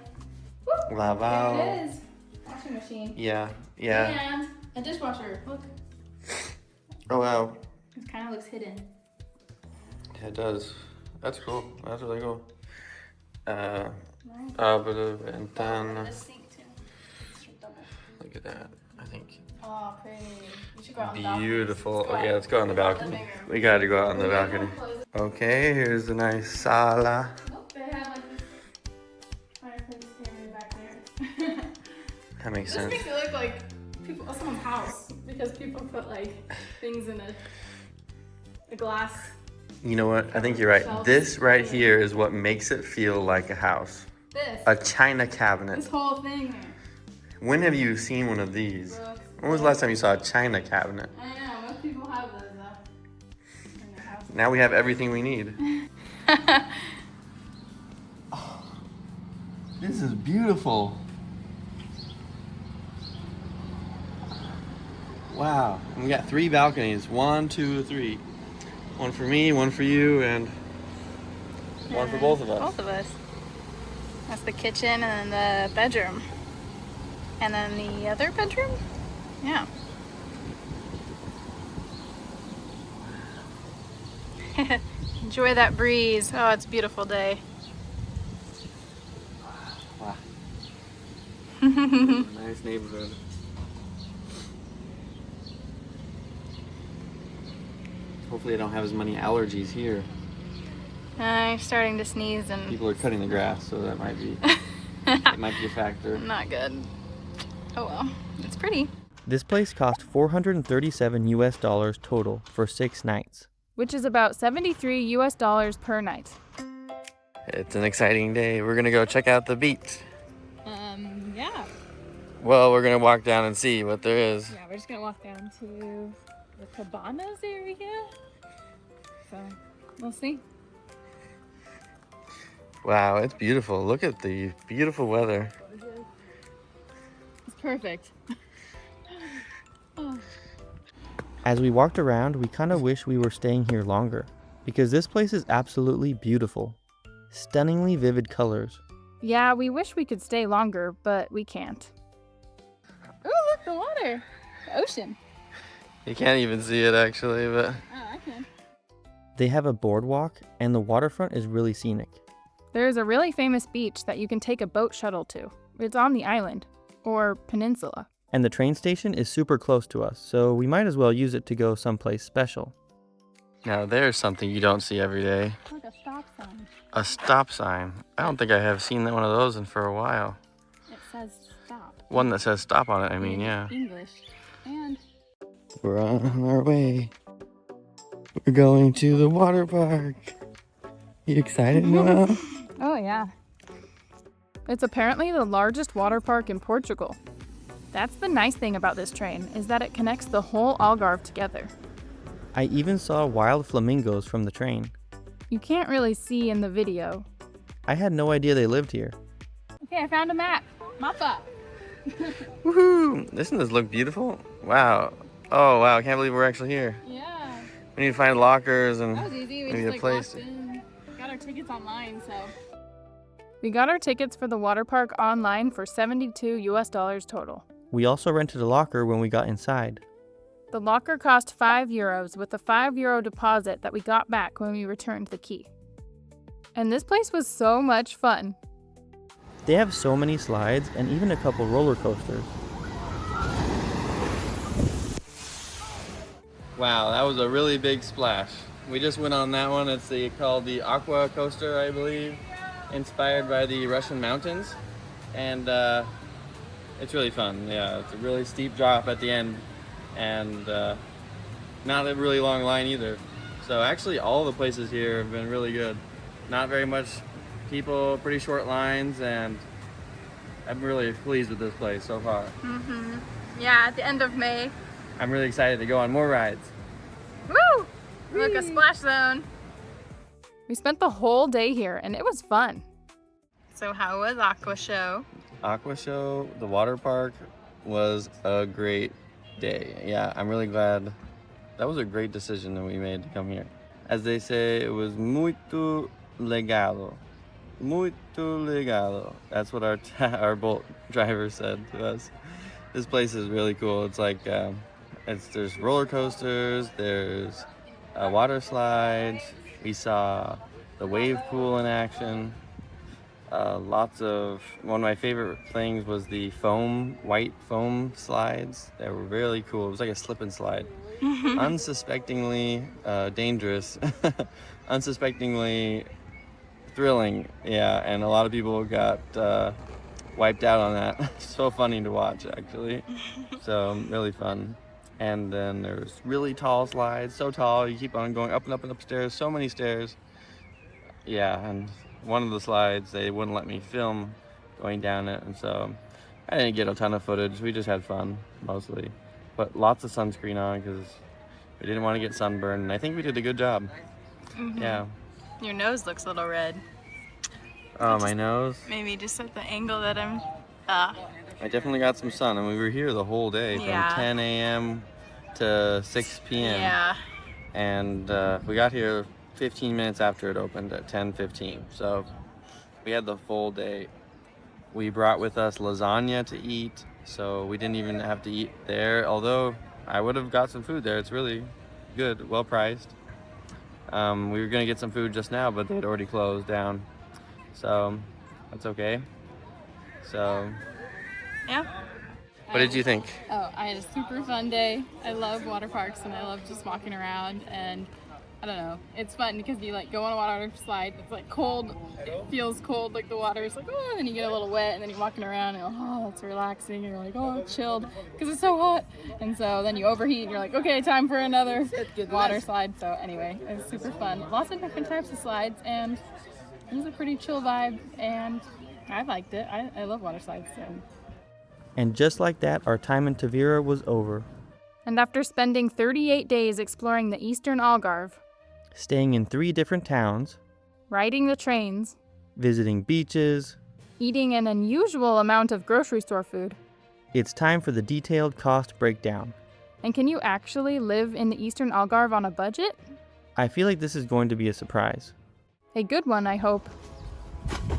S2: whoop,
S1: lavabo.
S2: there it is. Washing machine.
S1: Yeah, yeah.
S2: And a dishwasher. Look.
S1: Oh, wow.
S2: It kind of looks hidden.
S1: Yeah, it does. That's cool. That's really cool.
S2: Right.
S1: Abre a
S2: And
S1: ventana.
S2: a sink too. It's double.
S1: Look at that. I think.
S2: Oh, pretty. We should go out on the balcony.
S1: Beautiful.
S2: Let's go
S1: Oh, yeah,
S2: out.
S1: let's go on the
S2: Go out
S1: balcony.
S2: living room.
S1: We gotta go out on the
S2: We're gonna
S1: balcony.
S2: close it.
S1: Okay, here's the nice sala.
S2: Nope, they have like this fireplace area back there.
S1: That makes
S2: This
S1: sense.
S2: makes it look like someone's house because people put like things in a glass.
S1: You know what? I think you're right.
S2: Shelves.
S1: This right here is what makes it feel like a house.
S2: This.
S1: A china
S2: This
S1: cabinet.
S2: whole thing here.
S1: When have you seen one of these?
S2: Looks
S1: When was the last time you saw a china cabinet?
S2: I know, most people have those in their house.
S1: Now we have everything we need. This is beautiful. Wow. We got 3 balconies. 1, 2, 3. One for me, one for you, and one for both of us.
S2: Both of us. That's the kitchen and then the bedroom. And then the other bedroom? Yeah. Enjoy that breeze. Oh, it's a beautiful day.
S3: Wow. Nice neighborhood. Hopefully I don't have as many allergies here.
S2: I'm starting to sneeze and
S3: People are cutting the grass, so that might be it might be a factor.
S2: not good. Oh well, it's pretty.
S1: This place cost $437 total for 6 nights.
S2: Which is about $73 per night.
S3: It's an exciting day. We're gonna go check out the beach.
S2: Yeah.
S3: Well, we're gonna walk down and see what there is.
S2: Yeah, we're just gonna walk down to the Cabanas area. So, we'll see.
S3: Wow, it's beautiful. Look at the beautiful weather.
S2: It's perfect. Oh.
S1: As we walked around, we kind of wish we were staying here longer, because this place is absolutely beautiful. Stunningly vivid colors.
S2: Yeah, we wish we could stay longer, but we can't. Oh, look, the water. The ocean.
S3: You can't even see it actually, but
S2: Oh, I can.
S1: They have a boardwalk, and the waterfront is really scenic.
S2: There's a really famous beach that you can take a boat shuttle to. It's on the island, or peninsula.
S1: And the train station is super close to us, so we might as well use it to go someplace special.
S3: now there's something you don't see every day.
S2: Like a stop sign.
S3: A stop sign. I don't think I have seen one of those in for a while.
S2: It says stop.
S3: One that says stop on it, I mean,
S2: In
S3: yeah.
S2: English. And
S3: We're on our way. We're going to the water park. You excited, Noelle?
S2: oh yeah. It's apparently the largest water park in Portugal. That's the nice thing about this train, is that it connects the whole Algarve together.
S1: I even saw wild flamingos from the train.
S2: You can't really see in the video.
S1: I had no idea they lived here.
S2: Okay, I found a map. Mapa.
S3: Woohoo! Doesn't this look beautiful? Wow. Oh, wow. I can't believe we're actually here.
S2: Yeah.
S3: We need to find lockers and
S2: That was easy. We
S3: maybe
S2: just
S3: a place.
S2: walked in. Got our tickets online, so. We got our tickets for the water park online for $72 total.
S1: We also rented a locker when we got inside.
S2: The locker cost €5 with a €5 deposit that we got back when we returned the key. And this place was so much fun.
S1: They have so many slides and even a couple roller coasters.
S3: Wow, that was a really big splash. We just went on that one. It's called the Aqua Coaster, I believe, inspired by the Russian mountains. And it's really fun. Yeah, it's a really steep drop at the end and not a really long line either. So actually all the places here have been really good. Not very much people, pretty short lines, and I'm really pleased with this place so far.
S2: Mm-hmm. Yeah, at the end of May.
S3: I'm really excited to go on more rides.
S2: Woo! Look, a splash zone. We spent the whole day here and it was fun. So how was Aqua Show?
S3: Aqua Show, the water park, was a great day. Yeah, I'm really glad. That was a great decision that we made to come here. As they say, it was muito legal. Muito legal. That's what our Bolt driver said to us. This place is really cool. It's like, there's roller coasters, there's water slides. We saw the wave pool in action. One of my favorite things was the white foam slides. They were really cool. It was like a slip and slide. Unsuspectingly dangerous, unsuspectingly thrilling. Yeah, and a lot of people got wiped out on that. So funny to watch, actually. So really fun. And then there's really tall slides, so tall, you keep on going up and up and up stairs, so many stairs. Yeah, and one of the slides, they wouldn't let me film going down it, and so I didn't get a ton of footage. We just had fun, mostly. But lots of sunscreen on because we didn't want to get sunburned, and I think we did a good job.
S2: Mm-hmm.
S3: Yeah.
S2: Your nose looks a little red.
S3: Oh, my nose?
S2: Maybe just at the angle that I'm...
S3: I definitely got some sun, and we were here the whole day from
S2: Yeah.
S3: 10 a.m. to 6 p.m.
S2: Yeah.
S3: And we got here 15 minutes after it opened at 10:15. So we had the full day. We brought with us lasagna to eat So we didn't even have to eat there, although I would have got some food there. It's really good, well priced. We were gonna get some food just now, but they'd already closed down. So that's okay. So
S2: Yeah.
S3: what did you think?
S2: Oh, I had a super fun day. I love water parks and I love just walking around, and I don't know, it's fun because you like go on a water slide. It's like cold. It feels cold, like the water is like, oh, and then you get a little wet, and then you're walking around and oh, it's relaxing. And you're like, oh, it's chilled because it's so hot. And so then you overheat and you're like, okay, time for another water slide. So anyway, it was super fun. Lots of different types of slides, and it was a pretty chill vibe, and I liked it. I love water slides. So.
S1: And just like that, our time in Tavira was over.
S4: And after spending 38 days exploring the eastern Algarve,
S1: Staying in 3 different towns,
S4: riding the trains,
S1: visiting beaches,
S4: eating an unusual amount of grocery store food,
S1: it's time for the detailed cost breakdown.
S4: and can you actually live in the eastern Algarve on a budget?
S1: I feel like this is going to be a surprise.
S4: A good one, I hope.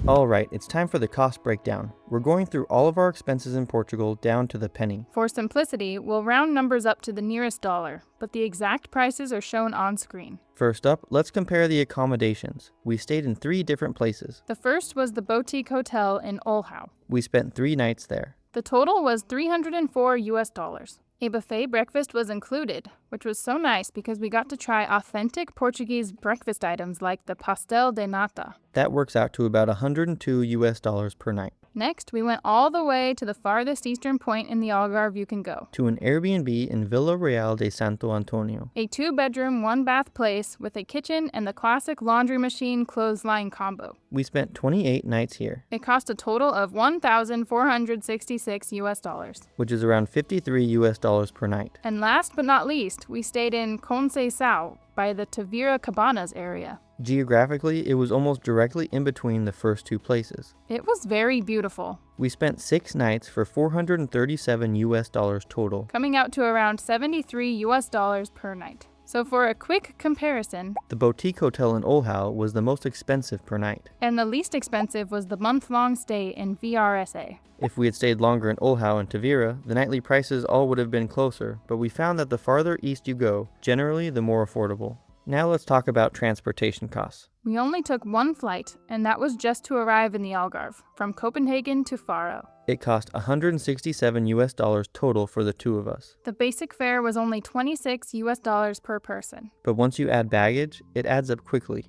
S1: Alright, it's time for the cost breakdown. We're going through all of our expenses in Portugal down to the penny.
S4: For simplicity, we'll round numbers up to the nearest dollar, but the exact prices are shown on screen.
S1: First up, let's compare the accommodations. We stayed in 3 different places.
S4: The first was the Boutique Hotel in Olhau.
S1: We spent 3 nights there.
S4: The total was $304. A buffet breakfast was included, which was so nice because we got to try authentic Portuguese breakfast items like the pastel de nata.
S1: That works out to about $102 per night.
S4: Next, we went all the way to the farthest eastern point in the Algarve you can go.
S1: To an Airbnb in Villa Real de Santo Antonio.
S4: A 2-bedroom, 1-bath place with a kitchen and the classic laundry machine clothesline combo.
S1: We spent 28 nights here,
S4: It cost a total of $1,466.
S1: which is around $53 per night.
S4: And last but not least, we stayed in Conceição by the Tavira Cabanas area.
S1: Geographically, it was almost directly in between the first 2 places.
S4: It was very beautiful,
S1: We spent 6 nights for $437 total.
S4: coming out to around $73 per night. So for a quick comparison,
S1: The boutique hotel in Olhau was the most expensive per night.
S4: and the least expensive was the month-long stay in VRSA.
S1: If we had stayed longer in Olhau and Tavira, the nightly prices all would have been closer, but we found that the farther east you go, generally the more affordable. Now let's talk about transportation costs.
S4: We only took 1 flight, and that was just to arrive in the Algarve, from Copenhagen to Faro.
S1: It cost $167 total for the 2 of us.
S4: The basic fare was only $26 per person.
S1: But once you add baggage, it adds up quickly.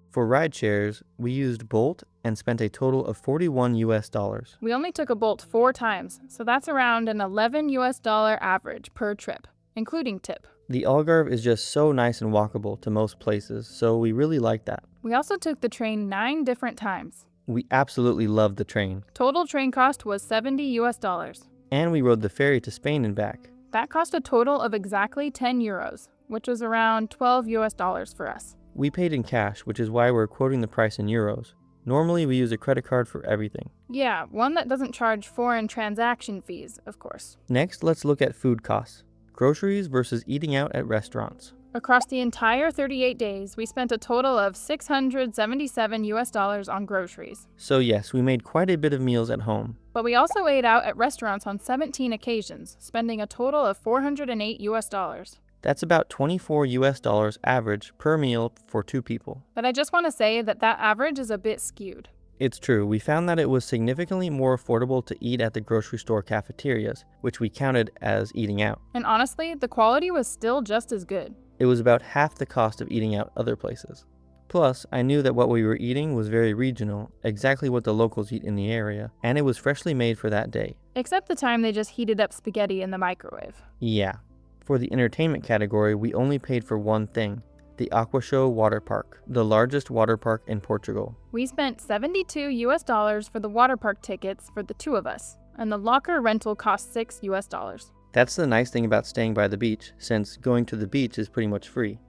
S1: For ride shares, we used Bolt and spent a total of $41.
S4: We only took a Bolt 4 times, so that's around an $11 average per trip, including tip.
S1: The Algarve is just so nice and walkable to most places, so we really like that.
S4: We also took the train 9 different times.
S1: We absolutely loved the train.
S4: Total train cost was $70.
S1: And we rode the ferry to Spain and back.
S4: That cost a total of exactly €10, which was around $12 for us.
S1: We paid in cash, which is why we're quoting the price in euros. Normally, we use a credit card for everything.
S4: Yeah, one that doesn't charge foreign transaction fees, of course.
S1: Next, let's look at food costs. Groceries versus eating out at restaurants.
S4: Across the entire 38 days, we spent a total of $677 on groceries.
S1: So yes, we made quite a bit of meals at home.
S4: But we also ate out at restaurants on 17 occasions, spending a total of $408.
S1: That's about $24 average per meal for 2 people.
S4: But I just want to say that average is a bit skewed.
S1: It's true, we found that it was significantly more affordable to eat at the grocery store cafeterias, which we counted as eating out.
S4: And honestly, the quality was still just as good.
S1: It was about half the cost of eating out other places. Plus, I knew that what we were eating was very regional, exactly what the locals eat in the area, and it was freshly made for that day.
S4: Except the time they just heated up spaghetti in the microwave.
S1: Yeah. For the entertainment category, we only paid for one thing. The Aquashow Water Park, the largest water park in Portugal.
S4: We spent $72 for the water park tickets for the 2 of us, and the locker rental cost $6.
S1: That's the nice thing about staying by the beach, since going to the beach is pretty much free.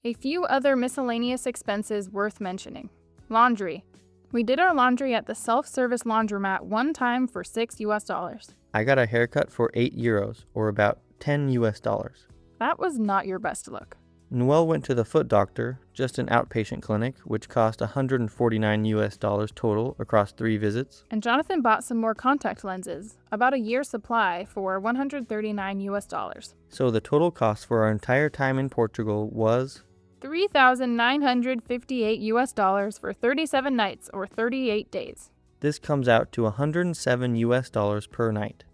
S4: A few other miscellaneous expenses worth mentioning. Laundry. We did our laundry at the self-service laundromat one time for $6.
S1: I got a haircut for €8, or about $10.
S4: That was not your best look.
S1: Noel went to the foot doctor, just an outpatient clinic, which cost $149 total across 3 visits.
S4: And Jonathan bought some more contact lenses, about a year's supply for $139.
S1: So the total cost for our entire time in Portugal was
S4: $3,958 for 37 nights or 38 days.
S1: This comes out to $107 per night.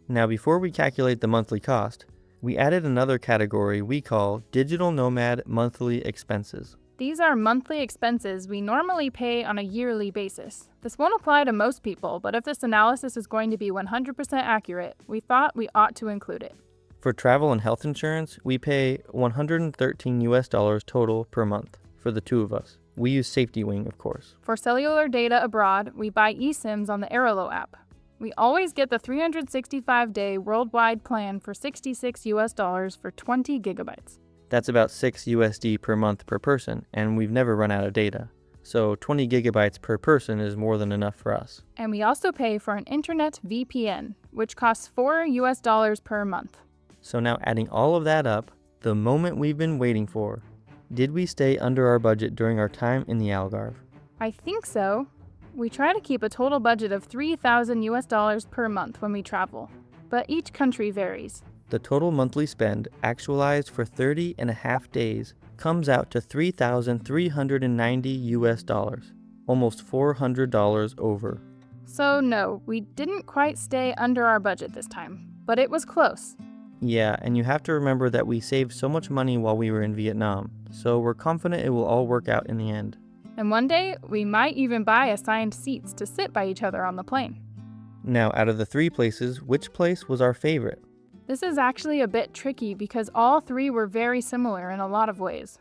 S1: Now before we calculate the monthly cost, we added another category we call Digital Nomad Monthly Expenses.
S4: These are monthly expenses we normally pay on a yearly basis. This won't apply to most people, but if this analysis is going to be 100% accurate, we thought we ought to include it.
S1: For travel and health insurance, we pay $113 total per month for the 2 of us. We use SafetyWing, of course.
S4: For cellular data abroad, we buy eSIMs on the Airalo app. We always get the 365-day worldwide plan for $66 for 20 gigabytes.
S1: That's about $6 per month per person, and we've never run out of data. So 20 gigabytes per person is more than enough for us.
S4: And we also pay for an internet VPN, which costs $4 per month.
S1: So now adding all of that up, the moment we've been waiting for, did we stay under our budget during our time in the Algarve?
S4: I think so. We try to keep a total budget of $3,000 per month when we travel, but each country varies.
S1: The total monthly spend, actualized for 30 and a half days, comes out to $3,390, almost $400 over.
S4: So no, we didn't quite stay under our budget this time, but it was close.
S1: Yeah, and you have to remember that we saved so much money while we were in Vietnam, so we're confident it will all work out in the end.
S4: And one day, we might even buy assigned seats to sit by each other on the plane.
S1: Now, out of the 3 places, which place was our favorite?
S4: This is actually a bit tricky because all 3 were very similar in a lot of ways.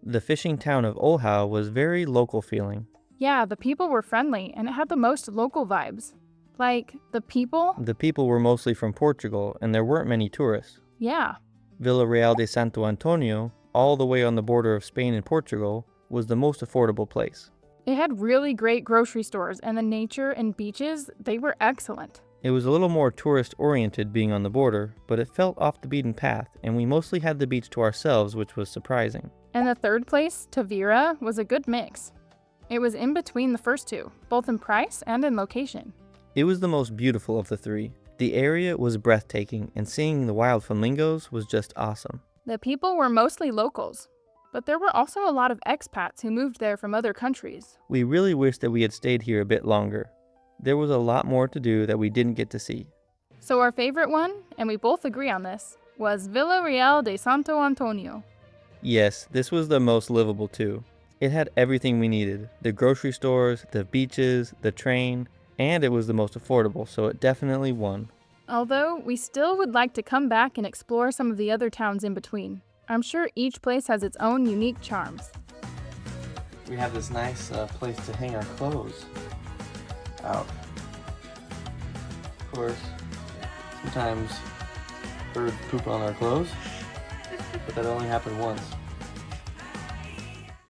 S1: The fishing town of Oahu was very local feeling.
S4: Yeah, the people were friendly and it had the most local vibes. Like, the people?
S1: The people were mostly from Portugal, and there weren't many tourists.
S4: Yeah.
S1: Vila Real de Santo Antonio, all the way on the border of Spain and Portugal, was the most affordable place.
S4: It had really great grocery stores, and the nature and beaches, they were excellent.
S1: It was a little more tourist-oriented being on the border, but it felt off the beaten path, and we mostly had the beach to ourselves, which was surprising.
S4: And the third place, Tavira, was a good mix. It was in between the first 2, both in price and in location.
S1: It was the most beautiful of the 3. The area was breathtaking, and seeing the wild flamingos was just awesome.
S4: The people were mostly locals, but there were also a lot of expats who moved there from other countries.
S1: We really wish that we had stayed here a bit longer. There was a lot more to do that we didn't get to see.
S4: So our favorite one, and we both agree on this, was Vila Real de Santo Antonio.
S1: Yes, this was the most livable too. It had everything we needed. The grocery stores, the beaches, the train, and it was the most affordable, so it definitely won.
S4: Although, we still would like to come back and explore some of the other towns in between. I'm sure each place has its own unique charms.
S1: We have this nice place to hang our clothes out. Of course, sometimes birds poop on our clothes, but that only happened once.